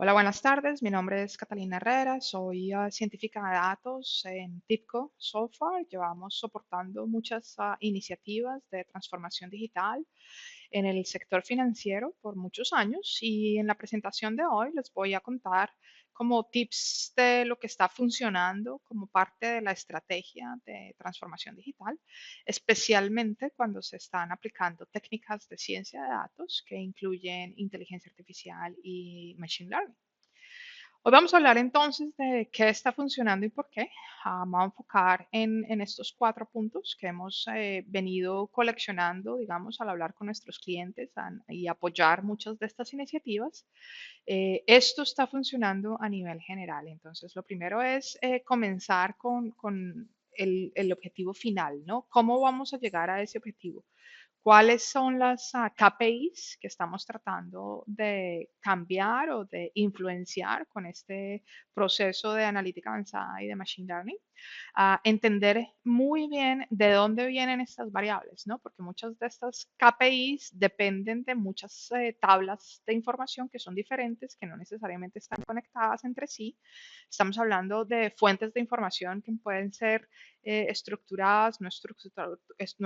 Hola, buenas tardes. Mi nombre es Catalina Herrera. Soy científica de datos en TIPCO Software. Llevamos soportando muchas iniciativas de transformación digital en el sector financiero por muchos años y en la presentación de hoy les voy a contar como tips de lo que está funcionando como parte de la estrategia de transformación digital, especialmente cuando se están aplicando técnicas de ciencia de datos que incluyen inteligencia artificial y machine learning. Hoy vamos a hablar entonces de qué está funcionando y por qué. Vamos a enfocar en estos cuatro puntos que hemos venido coleccionando, digamos, al hablar con nuestros clientes y apoyar muchas de estas iniciativas. Esto está funcionando a nivel general. Entonces, lo primero es comenzar con el objetivo final, ¿no? ¿Cómo vamos a llegar a ese objetivo? ¿Cuáles son las KPIs que estamos tratando de cambiar o de influenciar con este proceso de analítica avanzada y de machine learning? Entender muy bien de dónde vienen estas variables, ¿no? Porque muchas de estas KPIs dependen de muchas tablas de información que son diferentes, que no necesariamente están conectadas entre sí. Estamos hablando de fuentes de información que pueden ser estructuradas, no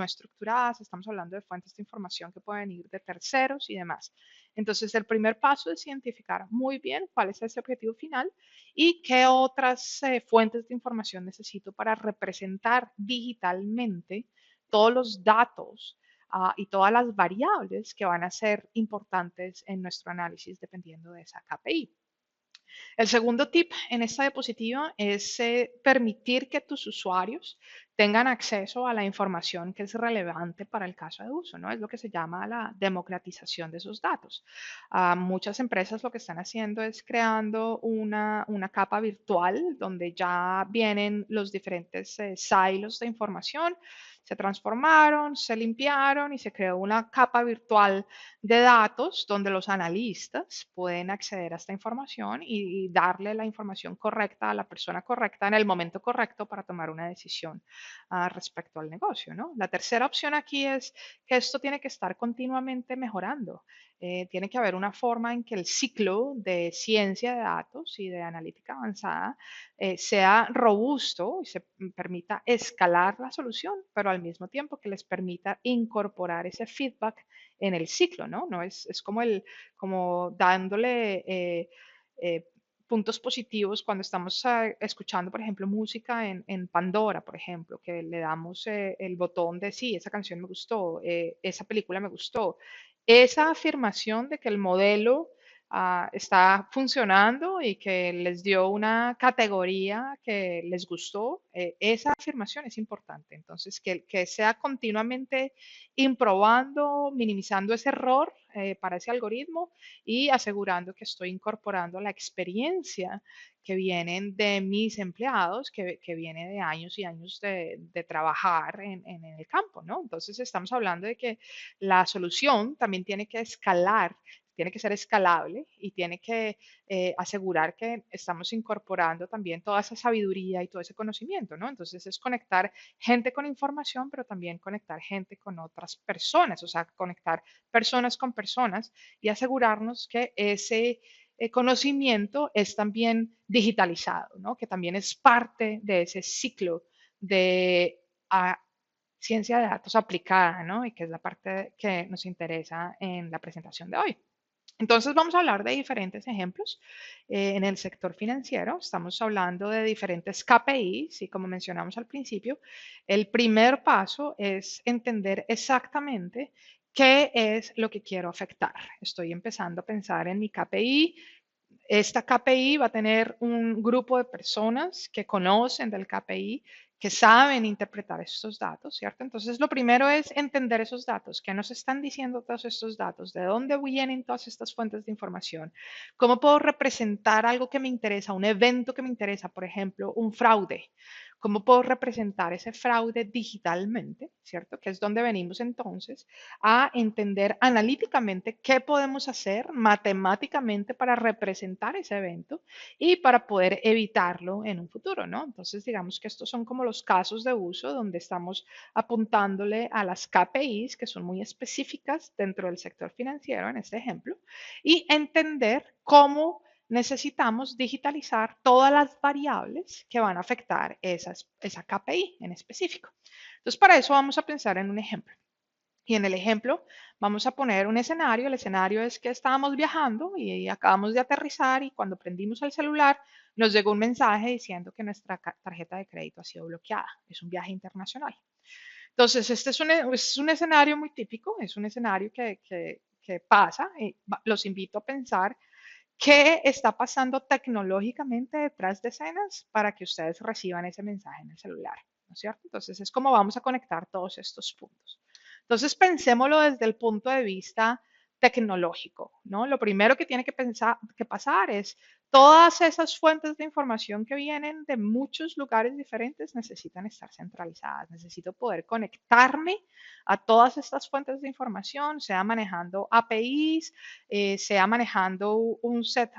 estructuradas, estamos hablando de fuentes de información que pueden ir de terceros y demás. Entonces, el primer paso es identificar muy bien cuál es ese objetivo final y qué otras fuentes de información necesito para representar digitalmente todos los datos y todas las variables que van a ser importantes en nuestro análisis dependiendo de esa KPI. El segundo tip en esta diapositiva es permitir que tus usuarios tengan acceso a la información que es relevante para el caso de uso, ¿no? Es lo que se llama la democratización de esos datos. Muchas empresas lo que están haciendo es creando una capa virtual donde ya vienen los diferentes silos de información, se transformaron, se limpiaron y se creó una capa virtual de datos donde los analistas pueden acceder a esta información y darle la información correcta a la persona correcta en el momento correcto para tomar una decisión respecto al negocio, ¿no? La tercera opción aquí es que esto tiene que estar continuamente mejorando. Tiene que haber una forma en que el ciclo de ciencia de datos y de analítica avanzada sea robusto y se permita escalar la solución, pero al mismo tiempo que les permita incorporar ese feedback en el ciclo, ¿no? No es como como dándole eh, puntos positivos cuando estamos escuchando, por ejemplo, música en Pandora, por ejemplo, que le damos el botón de sí, esa canción me gustó, esa película me gustó. Esa afirmación de que el modelo está funcionando y que les dio una categoría que les gustó, esa afirmación es importante. Entonces, que sea continuamente improbando, minimizando ese error para ese algoritmo y asegurando que estoy incorporando la experiencia que vienen de mis empleados, que viene de años y años de trabajar en el campo, ¿no? Entonces estamos hablando de que la solución también tiene que escalar, tiene que ser escalable y tiene que asegurar que estamos incorporando también toda esa sabiduría y todo ese conocimiento, ¿no? Entonces es conectar gente con información, pero también conectar gente con otras personas, o sea, conectar personas con personas y asegurarnos que ese conocimiento es también digitalizado, ¿no? Que también es parte de ese ciclo de ciencia de datos aplicada, ¿no? Y que es la parte que nos interesa en la presentación de hoy. Entonces vamos a hablar de diferentes ejemplos en el sector financiero. Estamos hablando de diferentes KPIs y como mencionamos al principio, el primer paso es entender exactamente qué es lo que quiero afectar. Estoy empezando a pensar en mi KPI. Esta KPI va a tener un grupo de personas que conocen del KPI, que saben interpretar estos datos, ¿cierto? Entonces, lo primero es entender esos datos, qué nos están diciendo todos estos datos, de dónde vienen todas estas fuentes de información, cómo puedo representar algo que me interesa, un evento que me interesa, por ejemplo, un fraude. ¿Cómo puedo representar ese fraude digitalmente, ¿cierto? Que es donde venimos entonces a entender analíticamente qué podemos hacer matemáticamente para representar ese evento y para poder evitarlo en un futuro, ¿no? Entonces, digamos que estos son como los casos de uso donde estamos apuntándole a las KPIs que son muy específicas dentro del sector financiero en este ejemplo y entender cómo necesitamos digitalizar todas las variables que van a afectar esa KPI en específico. Entonces, para eso vamos a pensar en un ejemplo. Y en el ejemplo vamos a poner un escenario. El escenario es que estábamos viajando y acabamos de aterrizar y cuando prendimos el celular nos llegó un mensaje diciendo que nuestra tarjeta de crédito ha sido bloqueada. Es un viaje internacional. Entonces, este es un escenario muy típico, es un escenario que pasa. Los invito a pensar qué está pasando tecnológicamente detrás de escenas para que ustedes reciban ese mensaje en el celular, ¿no es cierto? Entonces, es como vamos a conectar todos estos puntos. Entonces, pensémoslo desde el punto de vista tecnológico, ¿no? Lo primero que tiene que pasar es todas esas fuentes de información que vienen de muchos lugares diferentes necesitan estar centralizadas. Necesito poder conectarme a todas estas fuentes de información, sea manejando APIs, sea manejando un set,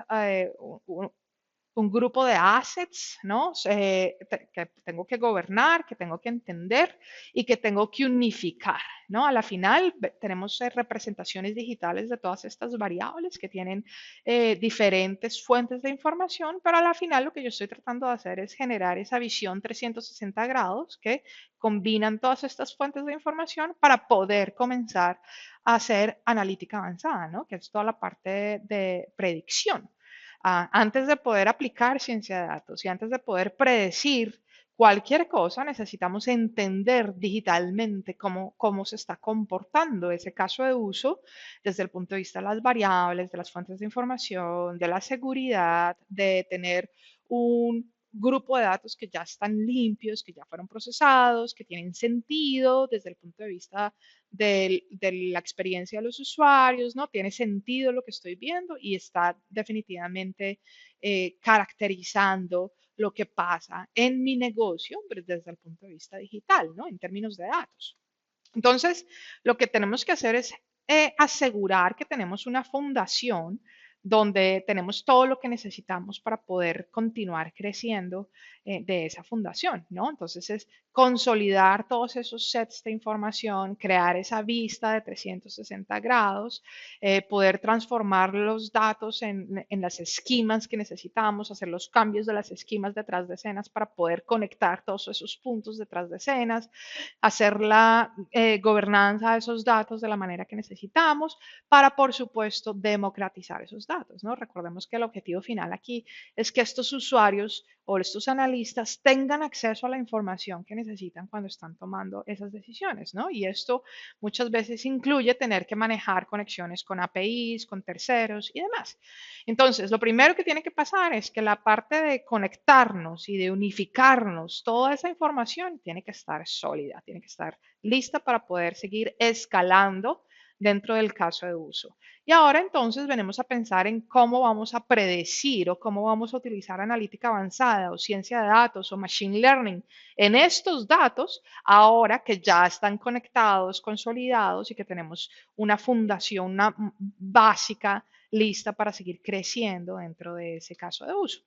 un grupo de assets, ¿no? Que tengo que gobernar, que tengo que entender y que tengo que unificar, ¿no? A la final tenemos representaciones digitales de todas estas variables que tienen diferentes fuentes de información, pero a la final lo que yo estoy tratando de hacer es generar esa visión 360 grados que combinan todas estas fuentes de información para poder comenzar a hacer analítica avanzada, ¿no? Que es toda la parte de predicción. Antes de poder aplicar ciencia de datos y antes de poder predecir cualquier cosa, necesitamos entender digitalmente cómo se está comportando ese caso de uso desde el punto de vista de las variables, de las fuentes de información, de la seguridad, de tener un grupo de datos que ya están limpios, que ya fueron procesados, que tienen sentido desde el punto de vista de la experiencia de los usuarios, ¿no? Tiene sentido lo que estoy viendo y está definitivamente caracterizando lo que pasa en mi negocio pero desde el punto de vista digital, ¿no? En términos de datos. Entonces, lo que tenemos que hacer es asegurar que tenemos una fundación donde tenemos todo lo que necesitamos para poder continuar creciendo de esa fundación, ¿no? Entonces es consolidar todos esos sets de información, crear esa vista de 360 grados, poder transformar los datos en las esquemas que necesitamos, hacer los cambios de las esquemas detrás de escenas para poder conectar todos esos puntos detrás de escenas, hacer la gobernanza de esos datos de la manera que necesitamos para, por supuesto, democratizar esos datos, ¿no? Recordemos que el objetivo final aquí es que estos usuarios o estos analistas tengan acceso a la información que necesitan cuando están tomando esas decisiones, ¿no? Y esto muchas veces incluye tener que manejar conexiones con APIs, con terceros y demás. Entonces, lo primero que tiene que pasar es que la parte de conectarnos y de unificarnos, toda esa información tiene que estar sólida, tiene que estar lista para poder seguir escalando dentro del caso de uso. Y ahora entonces venimos a pensar en cómo vamos a predecir o cómo vamos a utilizar analítica avanzada o ciencia de datos o machine learning en estos datos ahora que ya están conectados, consolidados y que tenemos una fundación básica lista para seguir creciendo dentro de ese caso de uso.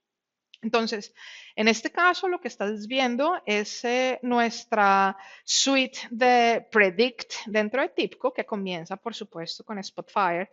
Entonces, en este caso lo que estás viendo es nuestra suite de Predict dentro de TIBCO, que comienza, por supuesto, con Spotfire,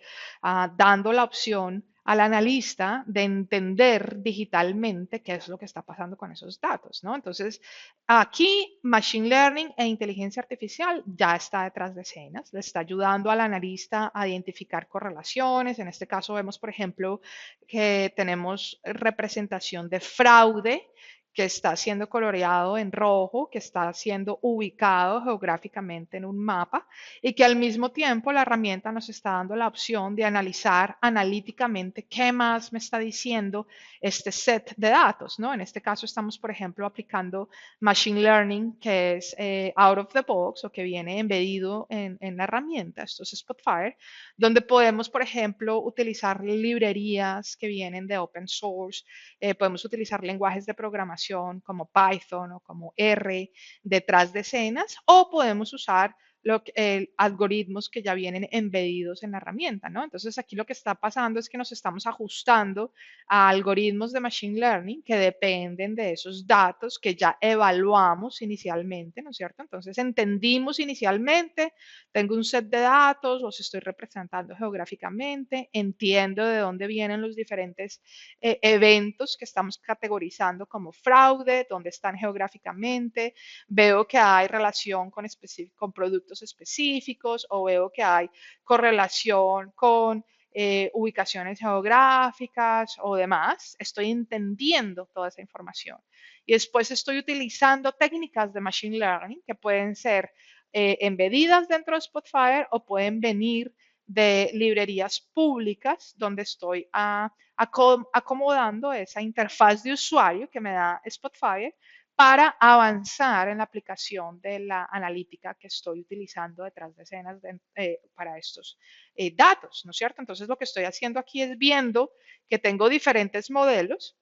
dando la opción al analista de entender digitalmente qué es lo que está pasando con esos datos, ¿no? Entonces, aquí Machine Learning e inteligencia artificial ya está detrás de escenas, le está ayudando al analista a identificar correlaciones. En este caso vemos, por ejemplo, que tenemos representación de fraude que está siendo coloreado en rojo, que está siendo ubicado geográficamente en un mapa y que al mismo tiempo la herramienta nos está dando la opción de analizar analíticamente qué más me está diciendo este set de datos, ¿no? En este caso estamos, por ejemplo, aplicando Machine Learning, que es out of the box o que viene embedido en la herramienta, esto es Spotfire, donde podemos, por ejemplo, utilizar librerías que vienen de open source, podemos utilizar lenguajes de programación como Python o como R detrás de escenas, o podemos usar algoritmos que ya vienen embedidos en la herramienta, ¿no? Entonces aquí lo que está pasando es que nos estamos ajustando a algoritmos de machine learning que dependen de esos datos que ya evaluamos inicialmente, ¿no es cierto? Entonces entendimos inicialmente, tengo un set de datos, los estoy representando geográficamente, entiendo de dónde vienen los diferentes eventos que estamos categorizando como fraude, dónde están geográficamente, veo que hay relación con productos específicos o veo que hay correlación con ubicaciones geográficas o demás, estoy entendiendo toda esa información. Y después estoy utilizando técnicas de machine learning que pueden ser embedidas dentro de Spotfire o pueden venir de librerías públicas donde estoy acomodando esa interfaz de usuario que me da Spotfire para avanzar en la aplicación de la analítica que estoy utilizando detrás de escenas para estos datos, ¿no es cierto? Entonces lo que estoy haciendo aquí es viendo que tengo diferentes modelos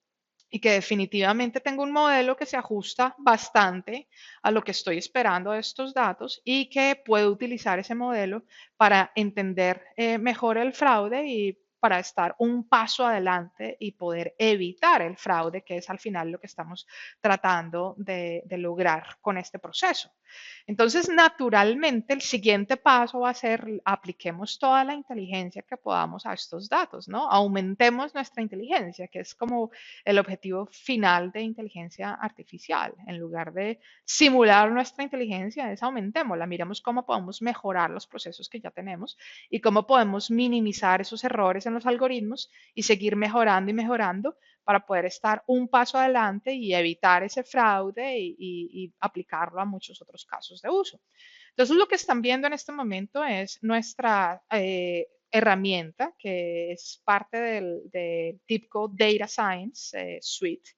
y que definitivamente tengo un modelo que se ajusta bastante a lo que estoy esperando de estos datos y que puedo utilizar ese modelo para entender mejor el fraude y para estar un paso adelante y poder evitar el fraude, que es al final lo que estamos tratando de lograr con este proceso. Entonces, naturalmente, el siguiente paso va a ser apliquemos toda la inteligencia que podamos a estos datos, ¿no? Aumentemos nuestra inteligencia, que es como el objetivo final de inteligencia artificial. En lugar de simular nuestra inteligencia, es aumentémosla, miremos cómo podemos mejorar los procesos que ya tenemos y cómo podemos minimizar esos errores en los algoritmos y seguir mejorando y mejorando para poder estar un paso adelante y evitar ese fraude y aplicarlo a muchos otros casos de uso. Entonces, lo que están viendo en este momento es nuestra herramienta, que es parte del TIBCO Data Science Suite.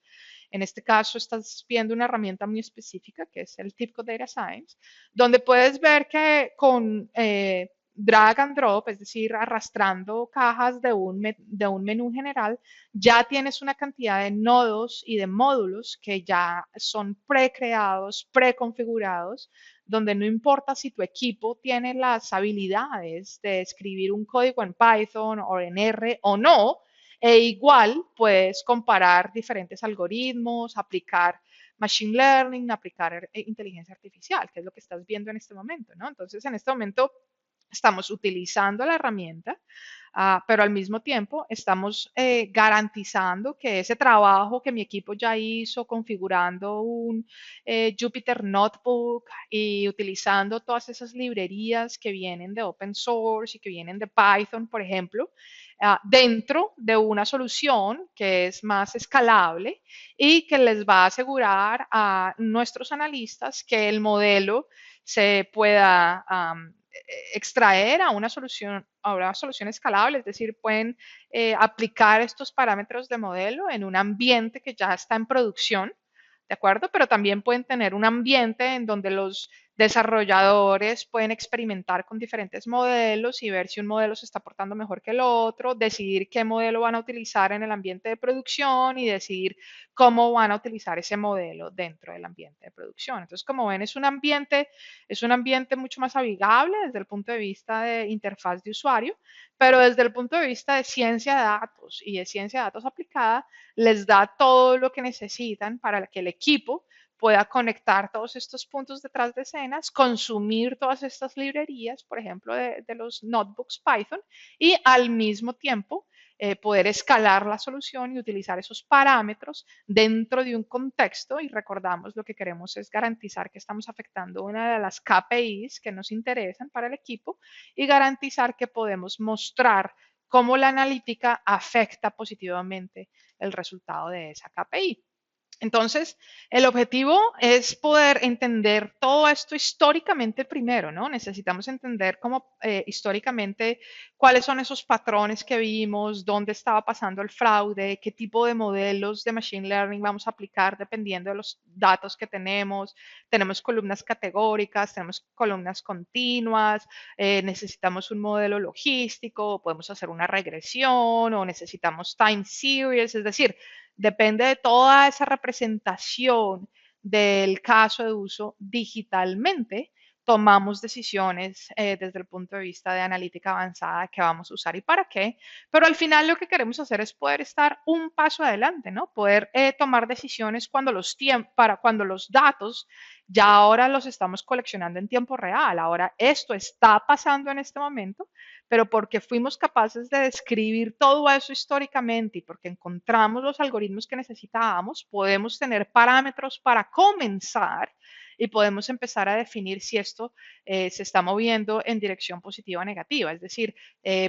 En este caso, estás viendo una herramienta muy específica, que es el TIBCO Data Science, donde puedes ver que con drag and drop, es decir, arrastrando cajas de un menú general, ya tienes una cantidad de nodos y de módulos que ya son precreados, preconfigurados, donde no importa si tu equipo tiene las habilidades de escribir un código en Python o en R o no, e igual puedes comparar diferentes algoritmos, aplicar machine learning, aplicar inteligencia artificial, que es lo que estás viendo en este momento, ¿no? Entonces, en este momento estamos utilizando la herramienta, pero al mismo tiempo estamos garantizando que ese trabajo que mi equipo ya hizo configurando un Jupyter Notebook y utilizando todas esas librerías que vienen de open source y que vienen de Python, por ejemplo, dentro de una solución que es más escalable y que les va a asegurar a nuestros analistas que el modelo se pueda extraer a una solución escalable, es decir, pueden aplicar estos parámetros de modelo en un ambiente que ya está en producción, ¿de acuerdo? Pero también pueden tener un ambiente en donde los desarrolladores pueden experimentar con diferentes modelos y ver si un modelo se está portando mejor que el otro, decidir qué modelo van a utilizar en el ambiente de producción y decidir cómo van a utilizar ese modelo dentro del ambiente de producción. Entonces, como ven, es un ambiente mucho más amigable desde el punto de vista de interfaz de usuario, pero desde el punto de vista de ciencia de datos y de ciencia de datos aplicada, les da todo lo que necesitan para que el equipo pueda conectar todos estos puntos detrás de escenas, consumir todas estas librerías, por ejemplo, de los notebooks Python, y al mismo tiempo poder escalar la solución y utilizar esos parámetros dentro de un contexto. Y recordamos, lo que queremos es garantizar que estamos afectando una de las KPIs que nos interesan para el equipo y garantizar que podemos mostrar cómo la analítica afecta positivamente el resultado de esa KPI. Entonces, el objetivo es poder entender todo esto históricamente primero, ¿no? Necesitamos entender cómo históricamente cuáles son esos patrones que vimos, dónde estaba pasando el fraude, qué tipo de modelos de machine learning vamos a aplicar dependiendo de los datos que tenemos. Tenemos columnas categóricas, tenemos columnas continuas, necesitamos un modelo logístico, podemos hacer una regresión o necesitamos time series, es decir, depende de toda esa representación del caso de uso digitalmente, tomamos decisiones desde el punto de vista de analítica avanzada que vamos a usar y para qué, pero al final lo que queremos hacer es poder estar un paso adelante, ¿no? Poder tomar decisiones cuando para cuando los datos ya ahora los estamos coleccionando en tiempo real, ahora esto está pasando en este momento, pero porque fuimos capaces de describir todo eso históricamente y porque encontramos los algoritmos que necesitábamos, podemos tener parámetros para comenzar y podemos empezar a definir si esto se está moviendo en dirección positiva o negativa. Es decir,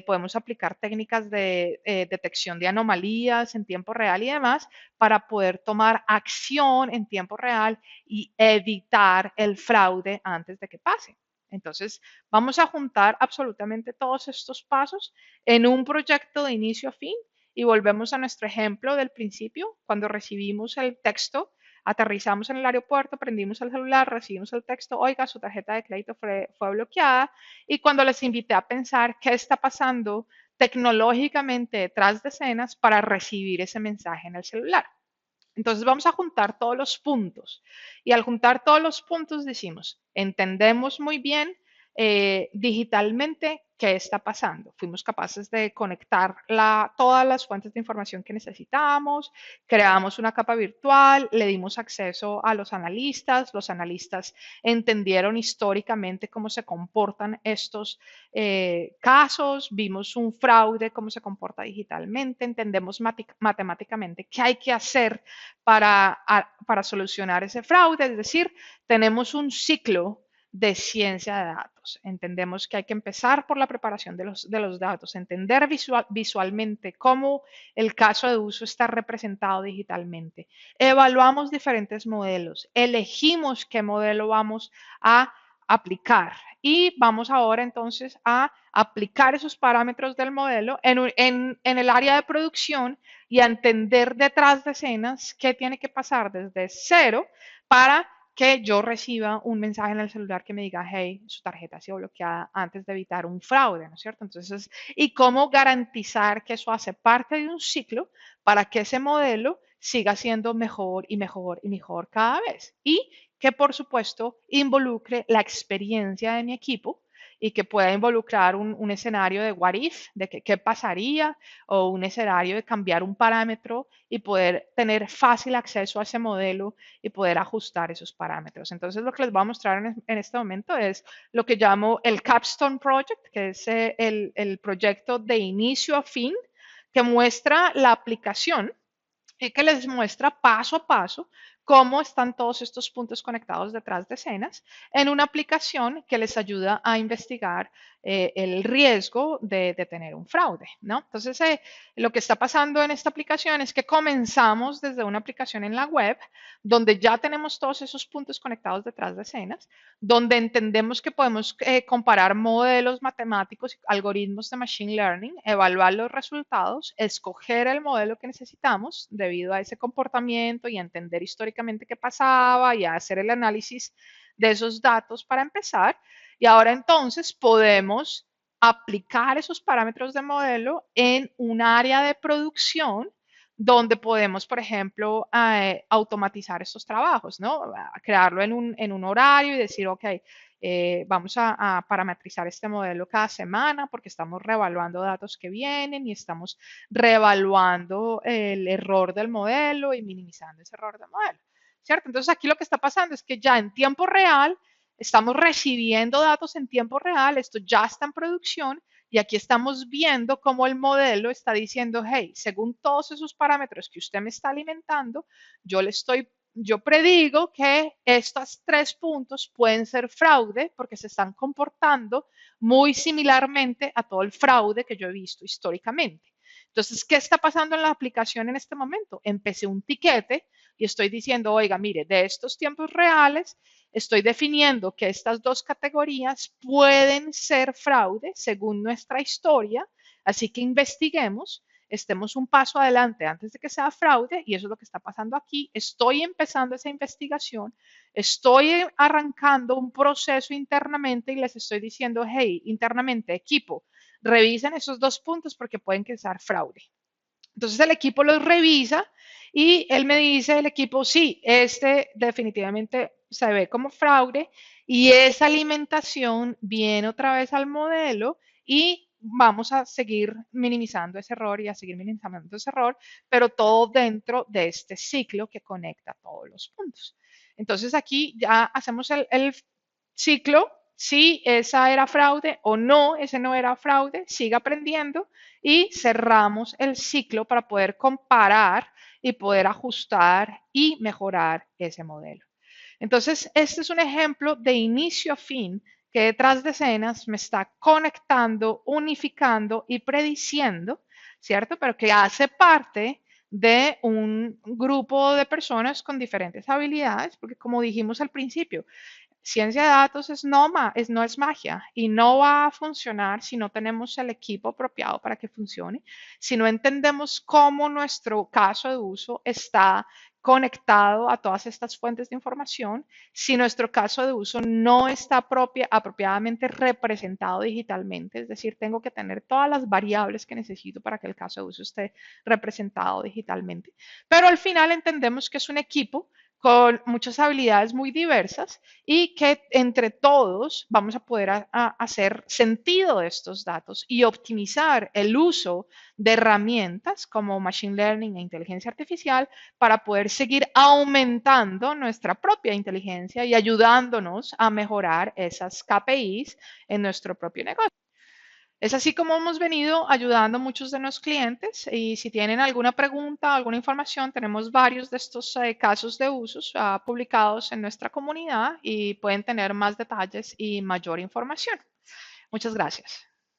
podemos aplicar técnicas de detección de anomalías en tiempo real y demás para poder tomar acción en tiempo real y evitar el fraude antes de que pase. Entonces, vamos a juntar absolutamente todos estos pasos en un proyecto de inicio a fin y volvemos a nuestro ejemplo del principio, cuando recibimos el texto, aterrizamos en el aeropuerto, prendimos el celular, recibimos el texto, oiga, su tarjeta de crédito fue bloqueada, y cuando les invité a pensar qué está pasando tecnológicamente detrás de escenas para recibir ese mensaje en el celular. Entonces vamos a juntar todos los puntos y al juntar todos los puntos decimos, entendemos muy bien digitalmente qué está pasando. Fuimos capaces de conectar todas las fuentes de información que necesitábamos, creamos una capa virtual, le dimos acceso a los analistas entendieron históricamente cómo se comportan estos casos, vimos un fraude, cómo se comporta digitalmente, entendemos matemáticamente qué hay que hacer para solucionar ese fraude, es decir, tenemos un ciclo de ciencia de datos. Entendemos que hay que empezar por la preparación de los datos, entender visualmente cómo el caso de uso está representado digitalmente. Evaluamos diferentes modelos, elegimos qué modelo vamos a aplicar y vamos ahora entonces a aplicar esos parámetros del modelo en el área de producción y a entender detrás de escenas qué tiene que pasar desde cero para que yo reciba un mensaje en el celular que me diga, hey, su tarjeta ha sido bloqueada antes de evitar un fraude, ¿no es cierto? Entonces, y cómo garantizar que eso hace parte de un ciclo para que ese modelo siga siendo mejor y mejor y mejor cada vez. Y que, por supuesto, involucre la experiencia de mi equipo y que pueda involucrar un escenario de what if, de qué pasaría, o un escenario de cambiar un parámetro y poder tener fácil acceso a ese modelo y poder ajustar esos parámetros. Entonces, lo que les voy a mostrar en este momento es lo que llamo el Capstone Project, que es el proyecto de inicio a fin que muestra la aplicación y que les muestra paso a paso cómo están todos estos puntos conectados detrás de escenas en una aplicación que les ayuda a investigar el riesgo de tener un fraude, ¿no? Entonces, lo que está pasando en esta aplicación es que comenzamos desde una aplicación en la web donde ya tenemos todos esos puntos conectados detrás de escenas, donde entendemos que podemos comparar modelos matemáticos, algoritmos de machine learning, evaluar los resultados, escoger el modelo que necesitamos debido a ese comportamiento y entender históricamente qué pasaba y hacer el análisis de esos datos para empezar. Y ahora entonces podemos aplicar esos parámetros de modelo en un área de producción donde podemos, por ejemplo, automatizar estos trabajos, ¿no? Crearlo en un horario y decir, ok, vamos a parametrizar este modelo cada semana porque estamos reevaluando datos que vienen y estamos reevaluando el error del modelo y minimizando ese error del modelo, ¿cierto? Entonces aquí lo que está pasando es que ya en tiempo real estamos recibiendo datos en tiempo real, esto ya está en producción y aquí estamos viendo cómo el modelo está diciendo, hey, según todos esos parámetros que usted me está alimentando, yo predigo que estos 3 puntos pueden ser fraude porque se están comportando muy similarmente a todo el fraude que yo he visto históricamente. Entonces, ¿qué está pasando en la aplicación en este momento? Empecé un tiquete y estoy diciendo, oiga, mire, de estos tiempos reales, estoy definiendo que estas dos categorías pueden ser fraude según nuestra historia, así que investiguemos, estemos un paso adelante antes de que sea fraude y eso es lo que está pasando aquí. Estoy empezando esa investigación, estoy arrancando un proceso internamente y les estoy diciendo, hey, internamente, equipo, revisen esos 2 puntos porque pueden que sea fraude. Entonces el equipo los revisa y él me dice, el equipo, sí, este definitivamente se ve como fraude Y esa alimentación viene otra vez al modelo y vamos a seguir minimizando ese error y a seguir minimizando ese error, pero todo dentro de este ciclo que conecta todos los puntos. Entonces aquí ya hacemos el ciclo, si esa era fraude o no, ese no era fraude, sigue aprendiendo y cerramos el ciclo para poder comparar y poder ajustar y mejorar ese modelo. Entonces, este es un ejemplo de inicio a fin que detrás de escenas me está conectando, unificando y prediciendo, ¿cierto? Pero que hace parte de un grupo de personas con diferentes habilidades, porque como dijimos al principio, ciencia de datos no es magia y no va a funcionar si no tenemos el equipo apropiado para que funcione, si no entendemos cómo nuestro caso de uso está conectado a todas estas fuentes de información, si nuestro caso de uso no está apropiadamente representado digitalmente, es decir, tengo que tener todas las variables que necesito para que el caso de uso esté representado digitalmente. Pero al final entendemos que es un equipo con muchas habilidades muy diversas y que entre todos vamos a poder hacer sentido de estos datos y optimizar el uso de herramientas como Machine Learning e inteligencia artificial para poder seguir aumentando nuestra propia inteligencia y ayudándonos a mejorar esas KPIs en nuestro propio negocio. Es así como hemos venido ayudando a muchos de nuestros clientes y si tienen alguna pregunta, alguna información, tenemos varios de estos casos de usos publicados en nuestra comunidad y pueden tener más detalles y mayor información. Muchas gracias.